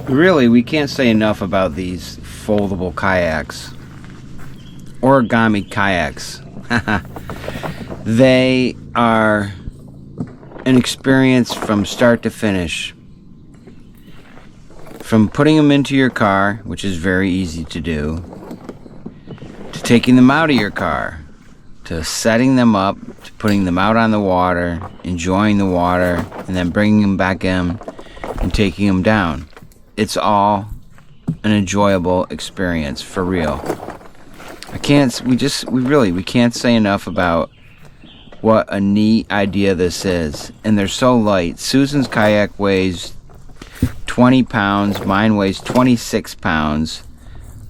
Really, we can't say enough about these foldable kayaks. Origami kayaks. They are an experience from start to finish. From putting them into your car, which is very easy to do, to taking them out of your car, to setting them up, to putting them out on the water, enjoying the water, and then bringing them back in and taking them down. It's all an enjoyable experience, for real. We can't say enough about what a neat idea this is. And they're so light. Susan's kayak weighs 20 pounds, mine weighs 26 pounds,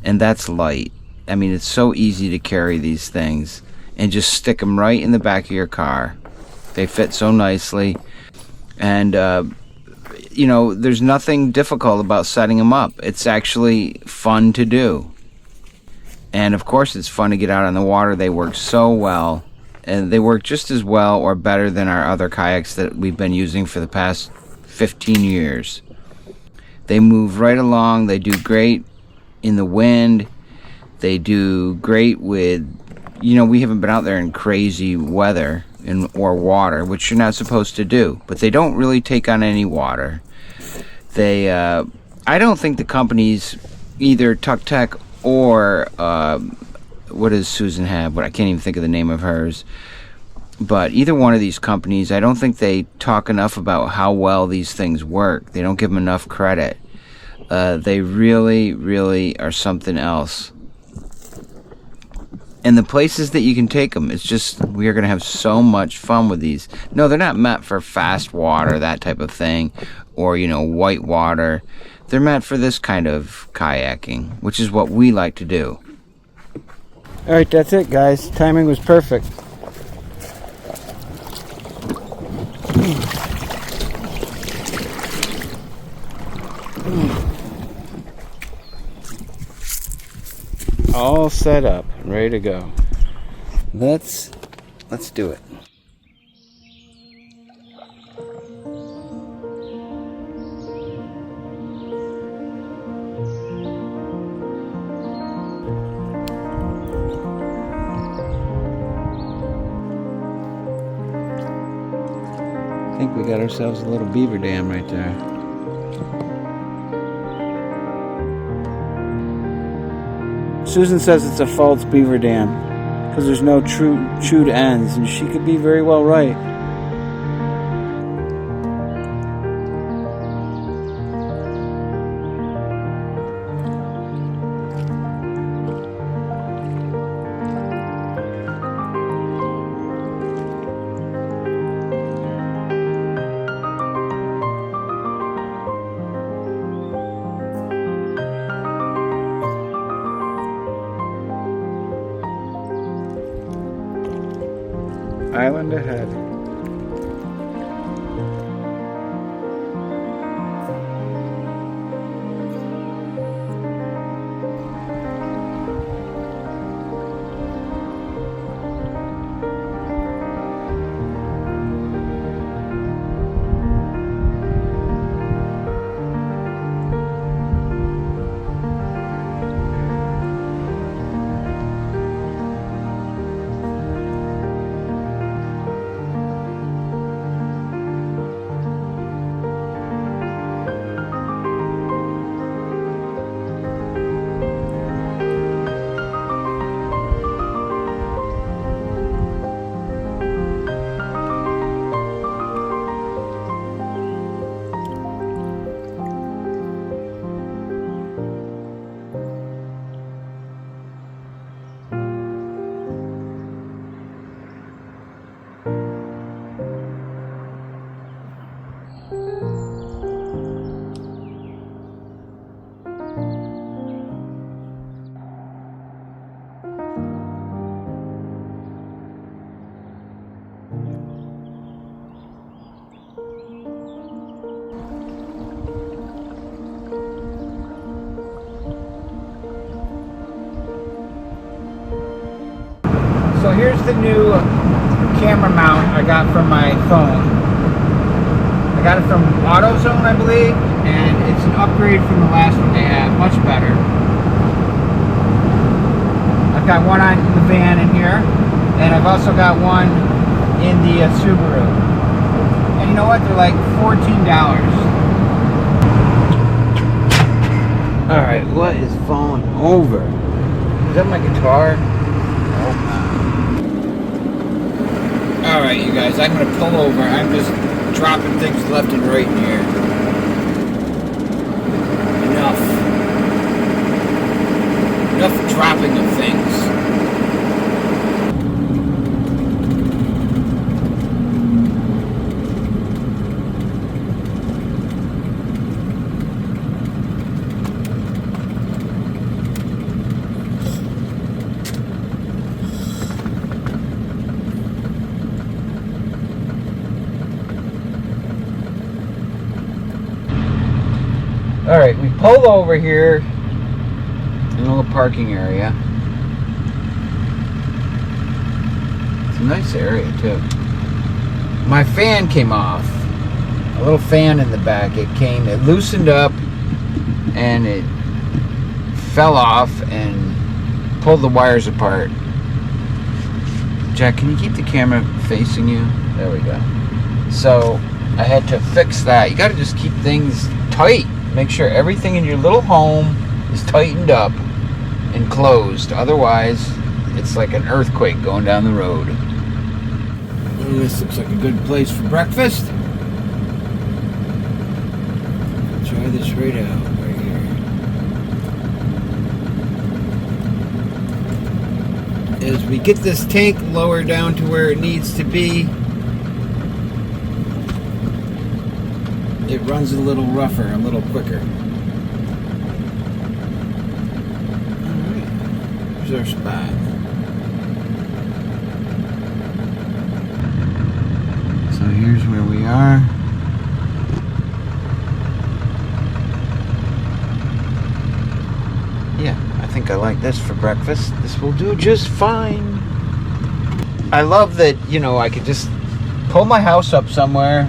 and that's light. I mean, it's so easy to carry these things and just stick them right in the back of your car. They fit so nicely, and there's nothing difficult about setting them up. It's actually fun to do. And of course it's fun to get out on the water. They work so well, and they work just as well or better than our other kayaks that we've been using for the past 15 years. They move right along. They do great in the wind. They do great with, we haven't been out there in crazy weather or water, which you're not supposed to do, but they don't really take on any water. I don't think the companies, either Tuk Tek or what does Susan have? But I can't even think of the name of hers. But either one of these companies, I don't think they talk enough about how well these things work. They don't give them enough credit. They really, really are something else. And the places that you can take them, it's just, we are going to have so much fun with these. No, they're not meant for fast water, that type of thing, or, white water. They're meant for this kind of kayaking, which is what we like to do. All right, that's it, guys. Timing was perfect. All set up, ready to go. Let's do it. I think we got ourselves a little beaver dam right there. Susan says it's a false beaver dam because there's no chewed ends, and she could be very well right. Island ahead. So here's the new camera mount I got from my phone. I got it from AutoZone, I believe. and it's an upgrade from the last one they had, much better. I've got one on the van in here, and I've also got one in the Subaru. And you know what? They're like $14. Alright, what is falling over? Is that my guitar? Alright, you guys, I'm going to pull over. I'm just dropping things left and right in here. Enough dropping of things. Alright, we pulled over here in a little parking area. It's a nice area too. My fan came off. A little fan in the back. It loosened up and it fell off and pulled the wires apart. Jack, can you keep the camera facing you? There we go. So I had to fix that. You gotta just keep things tight. Make sure everything in your little home is tightened up and closed. Otherwise, it's like an earthquake going down the road. This looks like a good place for breakfast. Try this right out, right here. As we get this tank lower down to where it needs to be, it runs a little rougher, a little quicker. Alright, here's our spot. So here's where we are. Yeah, I think I like this for breakfast. This will do just fine. I love that, you know, I could just pull my house up somewhere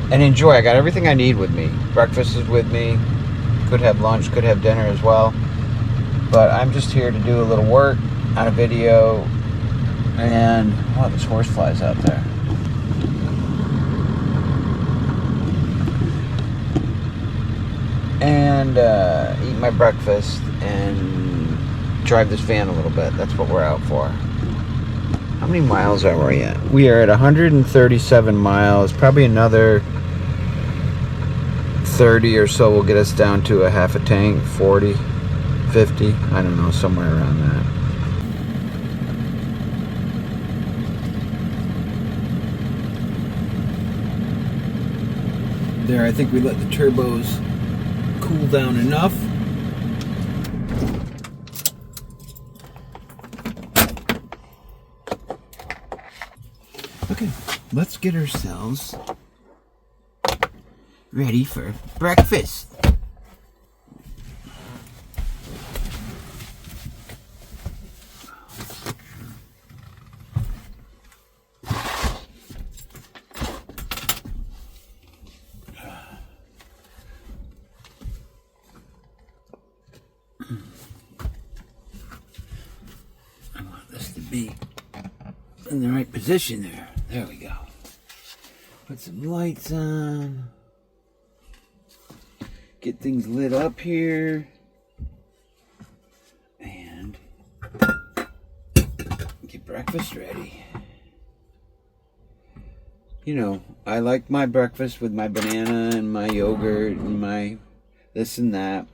and enjoy. I got everything I need with me. Breakfast is with me. Could have lunch, could have dinner as well. But I'm just here to do a little work on a video. And, wow, there's horseflies out there. And eat my breakfast and drive this van a little bit. That's what we're out for. How many miles are we at? We are at 137 miles. Probably another 30 or so will get us down to a half a tank, 40, 50, I don't know, somewhere around that. There, I think we let the turbos cool down enough. Okay, let's get ourselves ready for breakfast. I want this to be in the right position there. There we go. Put some lights on. Get things lit up here. And get breakfast ready. You know, I like my breakfast with my banana and my yogurt and my this and that.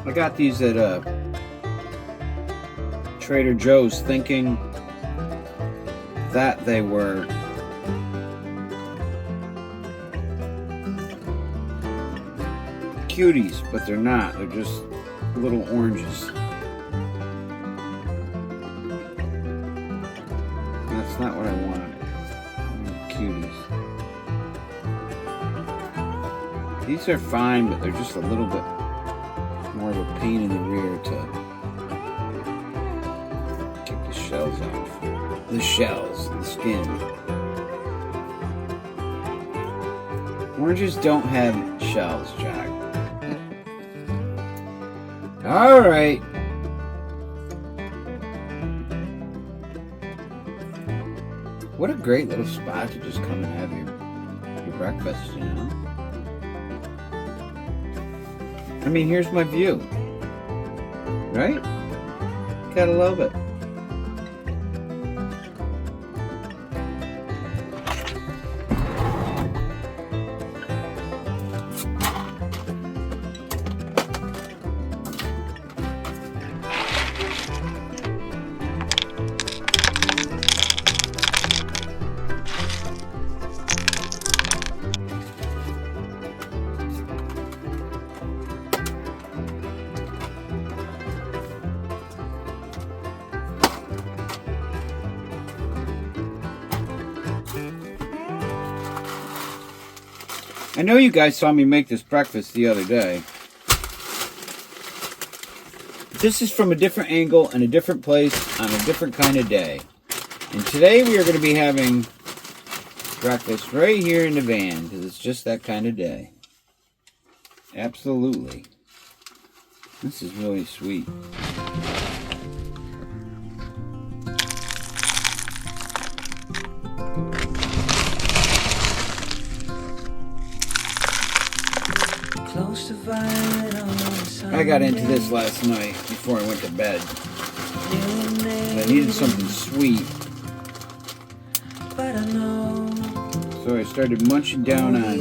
I got these at Trader Joe's thinking that they were cuties, but they're not. They're just little oranges. That's not what I wanted. I wanted cuties. These are fine, but they're just a little bit more of a pain in the rear to get the shells off. The shells, the skin. Oranges don't have shells, Jack. Alright. What a great little spot to just come and have your breakfast, you know? I mean, here's my view. Right? Gotta love it. I know you guys saw me make this breakfast the other day. This is from a different angle and a different place on a different kind of day. And today we are going to be having breakfast right here in the van because it's just that kind of day. Absolutely. This is really sweet. I got into this last night before I went to bed. I needed something sweet. So I started munching down on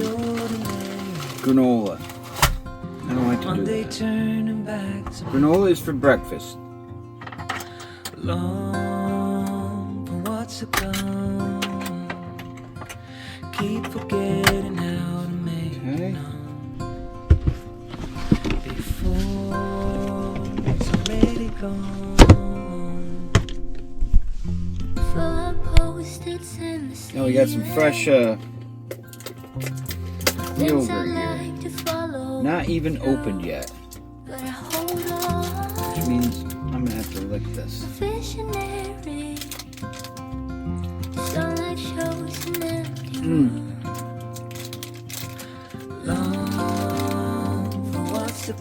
granola. I don't like to do that. Granola is for breakfast. Keep forgetting how to make it. Now we got some fresh yogurt here. Not even opened yet. Which means I'm gonna have to lick this.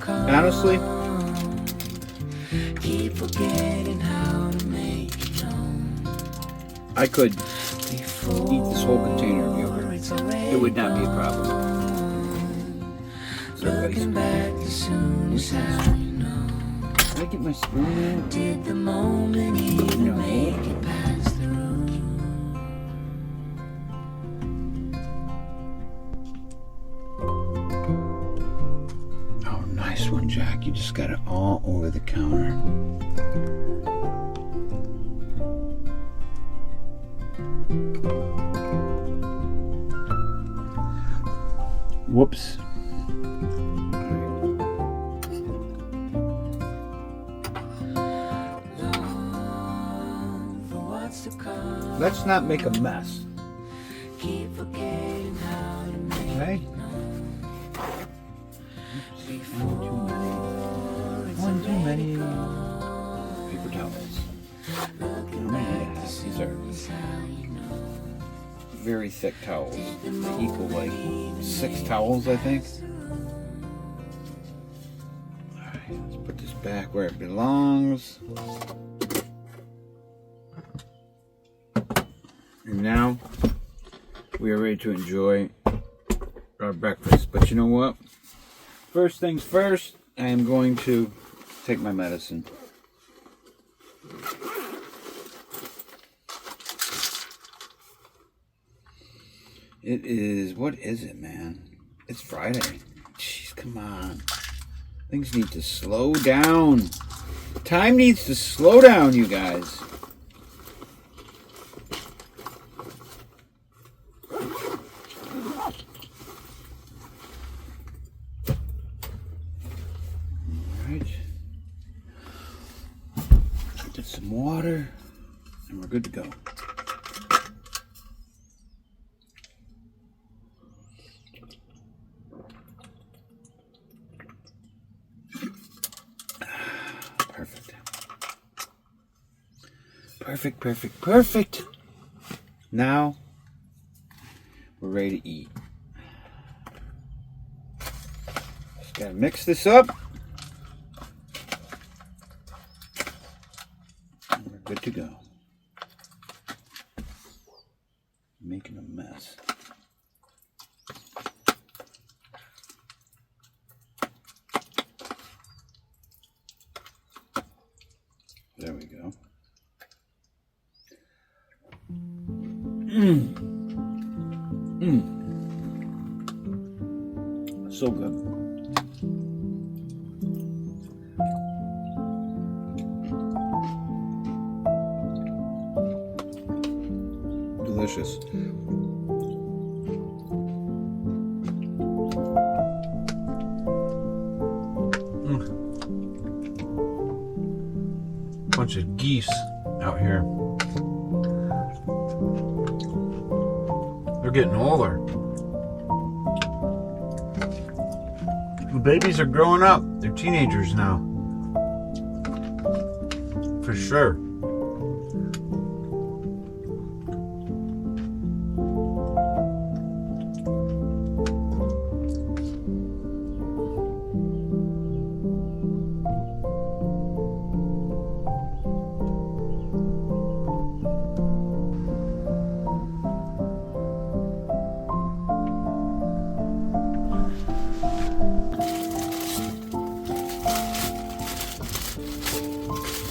Honestly, I could eat this whole container of yogurt. It would not be a problem. So everybody's did I get my spoon out? No. Oh, nice one, Jack. You just got it all over the counter. Whoops. Let's not make a mess. Okay? One too many paper towels. These are very thick towels. They equal like 6 towels, I think. Alright, let's put this back where it belongs. And now we are ready to enjoy our breakfast. But you know what? First things first, I am going to take my medicine. It is, what is it, man? It's Friday. Jeez, come on. Things need to slow down. Time needs to slow down, you guys. Alright. Get some water, and we're good to go. Perfect. Now, we're ready to eat. Just gotta mix this up. And we're good to go. Making a mess. There we go. So good. Delicious. Bunch of geese out here. They're getting older. The babies are growing up. They're teenagers now. For sure.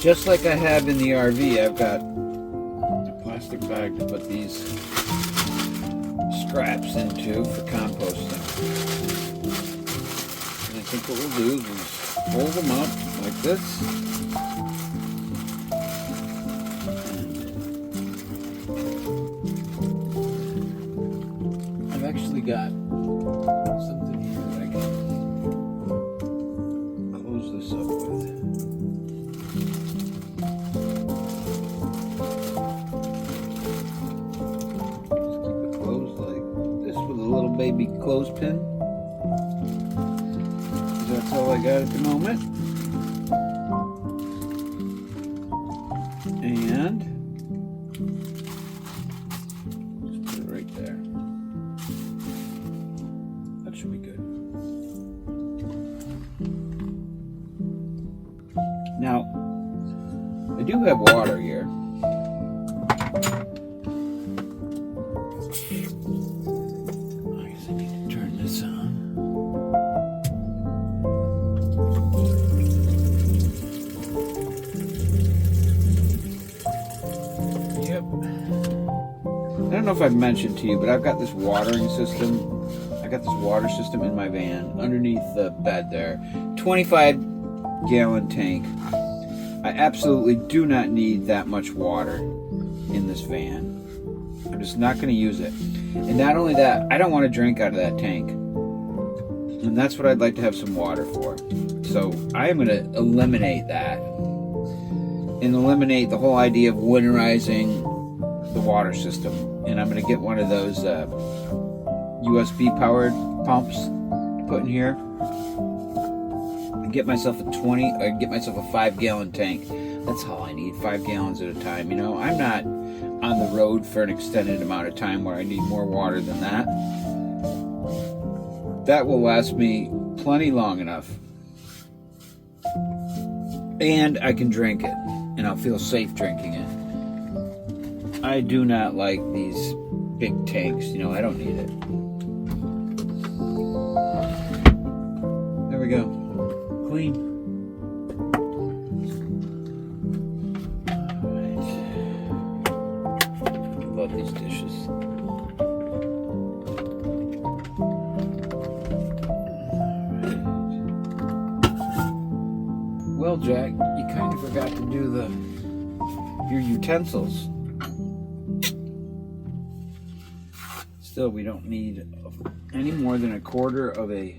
Just like I have in the RV, I've got a plastic bag to put these scraps into for composting. And I think what we'll do is we'll just fold them up like this. And I've actually got something here that I can close this up with. Baby clothespin. That's all I got at the moment. And just put it right there. That should be good. Now, I do have water here. I don't know if I've mentioned to you, but I've got this watering system. I got this water system in my van underneath the bed there. 25-gallon tank. I absolutely do not need that much water in this van. I'm just not going to use it. And not only that, I don't want to drink out of that tank. And that's what I'd like to have some water for. So I am going to eliminate that. And eliminate the whole idea of winterizing the water system. And I'm going to get one of those USB powered pumps to put in here and get myself a 5-gallon tank. That's all I need, 5 gallons at a time. You know, I'm not on the road for an extended amount of time where I need more water than that. That will last me plenty long enough. And I can drink it, and I'll feel safe drinking it. I do not like these big tanks. You know, I don't need it. There we go. Clean. All right. Love these dishes. All right. Well, Jack, you kind of forgot to do your utensils. Still, we don't need any more than a quarter of a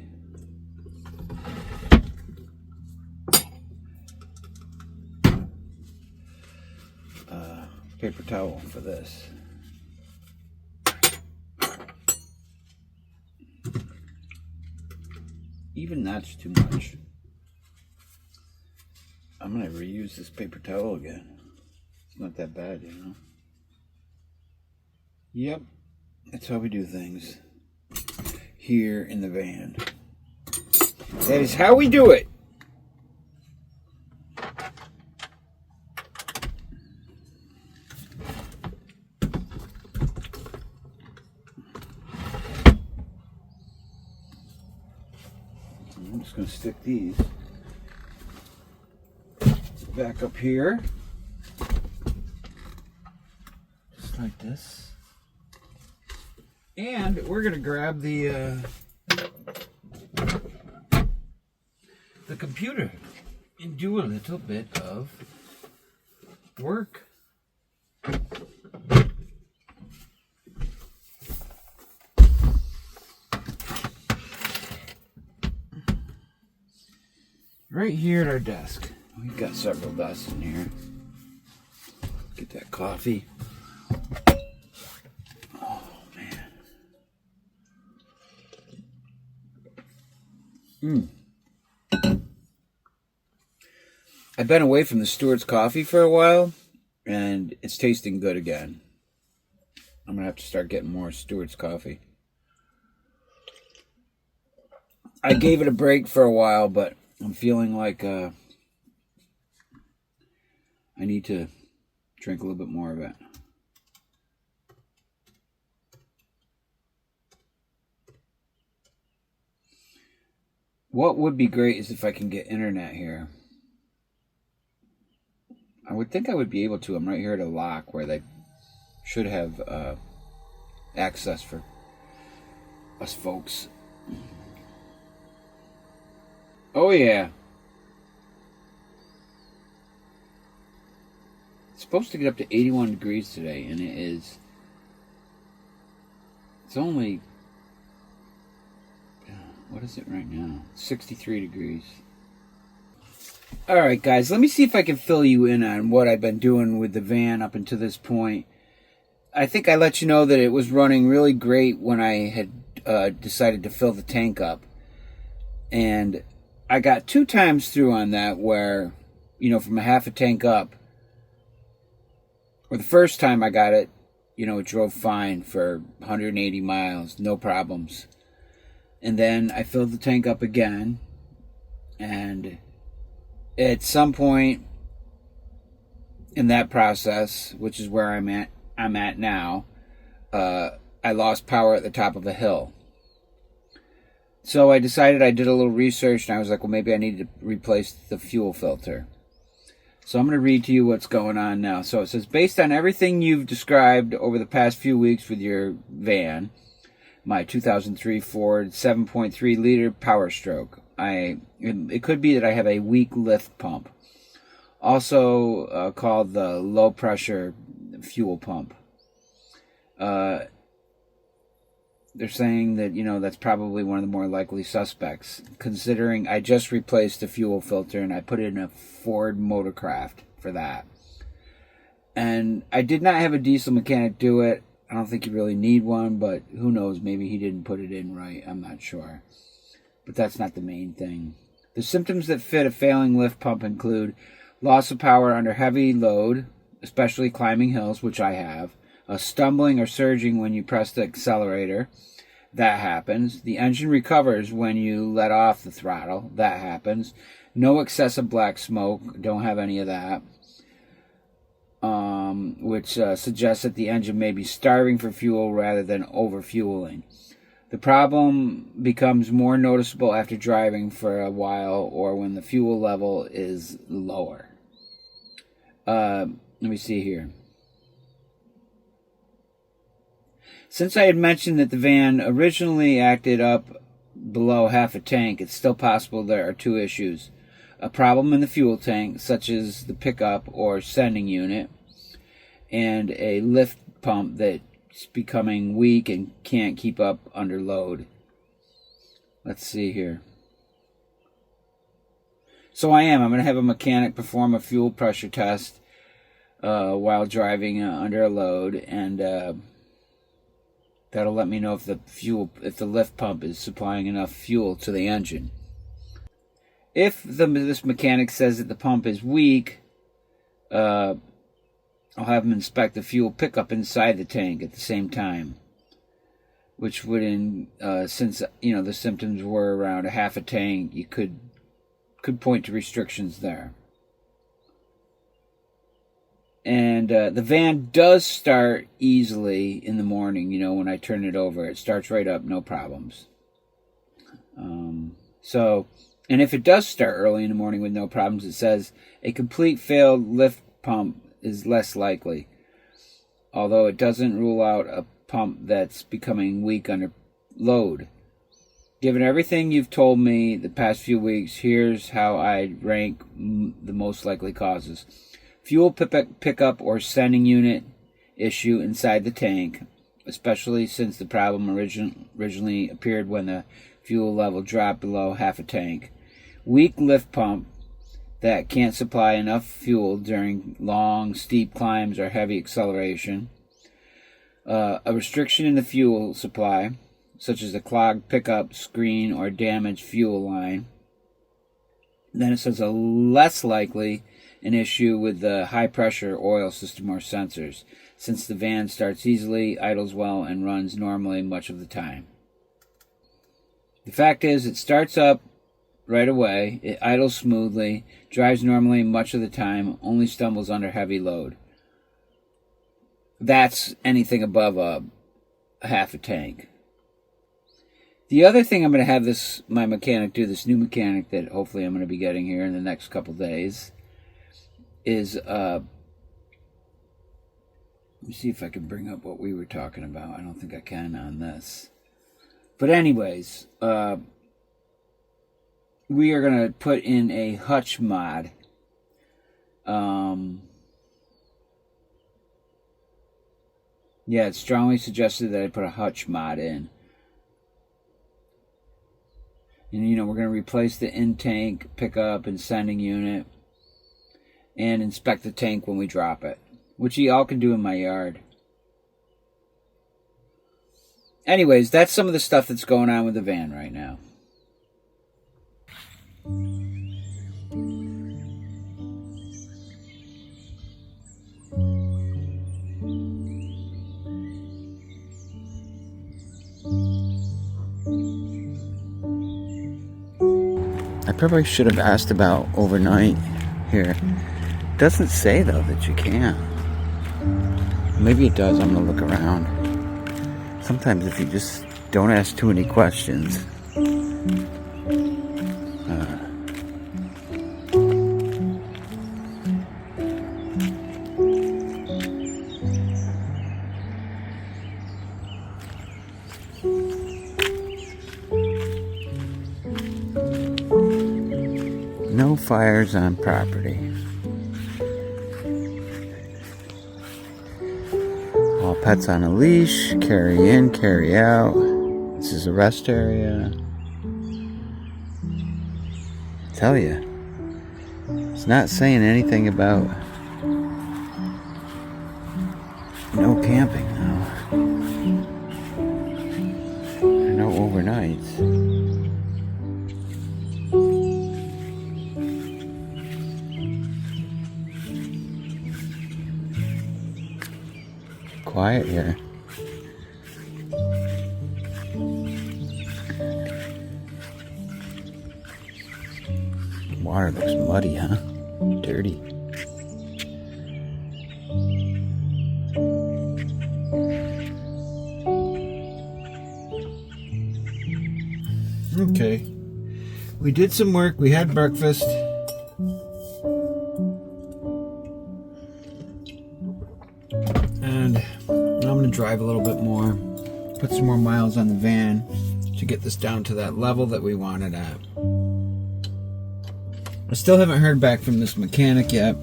paper towel for this. Even that's too much. I'm gonna reuse this paper towel again. It's not that bad, you know. Yep, that's how we do things here in the van. That is how we do it. I'm just going to stick these back up here, just like this. And we're going to grab the computer and do a little bit of work. Right here at our desk. We've got several desks in here. Get that coffee. Oh, man. I've been away from the Stewart's coffee for a while, and it's tasting good again. I'm going to have to start getting more Stewart's coffee. I gave it a break for a while, but I'm feeling like I need to drink a little bit more of it. What would be great is if I can get internet here. I would think I would be able to. I'm right here at a lock where they should have access for us folks. Oh, yeah. It's supposed to get up to 81 degrees today, and it is. It's only. What is it right now? 63 degrees. Alright, guys, let me see if I can fill you in on what I've been doing with the van up until this point. I think I let you know that it was running really great when I had decided to fill the tank up. And I got 2 times through on that where, you know, from a half a tank up, or the first time I got it, you know, it drove fine for 180 miles, no problems. And then I filled the tank up again, and at some point in that process, which is where I'm at now, I lost power at the top of a hill. So I decided, I did a little research, and I was like, well, maybe I need to replace the fuel filter. So I'm going to read to you what's going on now. So it says, based on everything you've described over the past few weeks with your van, my 2003 Ford 7.3 liter Power Stroke, it could be that I have a weak lift pump, also called the low pressure fuel pump. They're saying that, you know, that's probably one of the more likely suspects, considering I just replaced the fuel filter and I put in a Ford Motorcraft for that. And I did not have a diesel mechanic do it. I don't think you really need one, but who knows, maybe he didn't put it in right. I'm not sure. But that's not the main thing. The symptoms that fit a failing lift pump include loss of power under heavy load, especially climbing hills, which I have, stumbling or surging when you press the accelerator. That happens. The engine recovers when you let off the throttle. That happens. No excessive black smoke. Don't have any of that. Which suggests that the engine may be starving for fuel rather than overfueling. The problem becomes more noticeable after driving for a while or when the fuel level is lower. Let me see here. Since I had mentioned that the van originally acted up below half a tank, it's still possible there are 2 issues. a problem in the fuel tank, such as the pickup or sending unit, and a lift pump that's becoming weak and can't keep up under load. Let's see here. So I'm going to have a mechanic perform a fuel pressure test while driving under a load, and that'll let me know if the lift pump is supplying enough fuel to the engine. If this mechanic says that the pump is weak, I'll have him inspect the fuel pickup inside the tank at the same time, which would, since the symptoms were around a half a tank, you could point to restrictions there. And the van does start easily in the morning. When I turn it over, it starts right up, no problems. And if it does start early in the morning with no problems, it says a complete failed lift pump is less likely, although it doesn't rule out a pump that's becoming weak under load. Given everything you've told me the past few weeks, here's how I'd rank the most likely causes. Fuel pickup or sending unit issue inside the tank, especially since the problem originally appeared when the fuel level dropped below half a tank. Weak lift pump that can't supply enough fuel during long, steep climbs or heavy acceleration. A restriction in the fuel supply, such as a clogged pickup screen or damaged fuel line. Then it says a less likely an issue with the high-pressure oil system or sensors, since the van starts easily, idles well, and runs normally much of the time. The fact is, it starts up right away, it idles smoothly, drives normally much of the time, only stumbles under heavy load. That's anything above a half a tank. The other thing I'm going to have my mechanic do, this new mechanic that hopefully I'm going to be getting here in the next couple days, is, let me see if I can bring up what we were talking about. I don't think I can on this. But anyways, we are going to put in a hutch mod. It's strongly suggested that I put a hutch mod in. And, we're going to replace the in-tank pickup and sending unit and inspect the tank when we drop it, which you all can do in my yard. Anyways, that's some of the stuff that's going on with the van right now. I probably should have asked about overnight here. It doesn't say, though, that you can. Maybe it does. I'm going to look around. Sometimes if you just don't ask too many questions. No fires on property. All pets on a leash, carry in, carry out. This is a rest area. I tell you, it's not saying anything about no camping though. Or no overnights. Quiet here. Water looks muddy, huh? Dirty. Okay. We did some work. We had breakfast. And I'm going to drive a little bit more, put some more miles on the van to get this down to that level that we want it at. I still haven't heard back from this mechanic yet.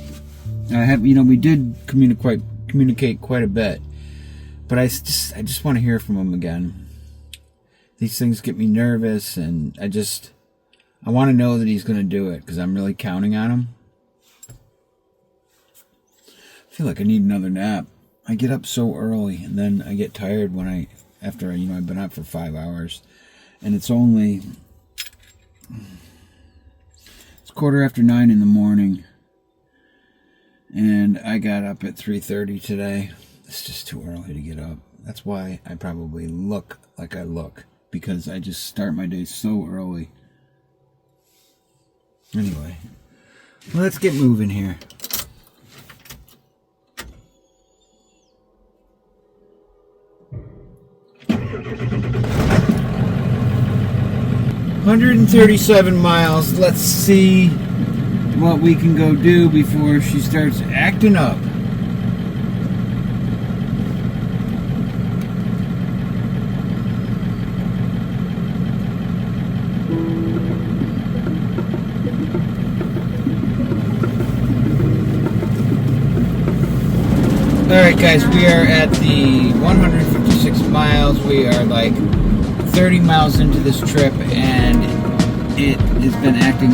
We did communicate quite a bit, but I just want to hear from him again. These things get me nervous, and I want to know that he's going to do it because I'm really counting on him. I feel like I need another nap. I get up so early, and then I get tired after I've been up for 5 hours, and it's 9:15 in the morning, and I got up at 3:30 today. It's just too early to get up. That's why I probably look like I look, because I just start my day so early. Anyway, let's get moving here. $137 miles. Let's see what we can go do before she starts acting up. Alright guys, we are at the 156 miles. We are like 30 miles into this trip, and it has been acting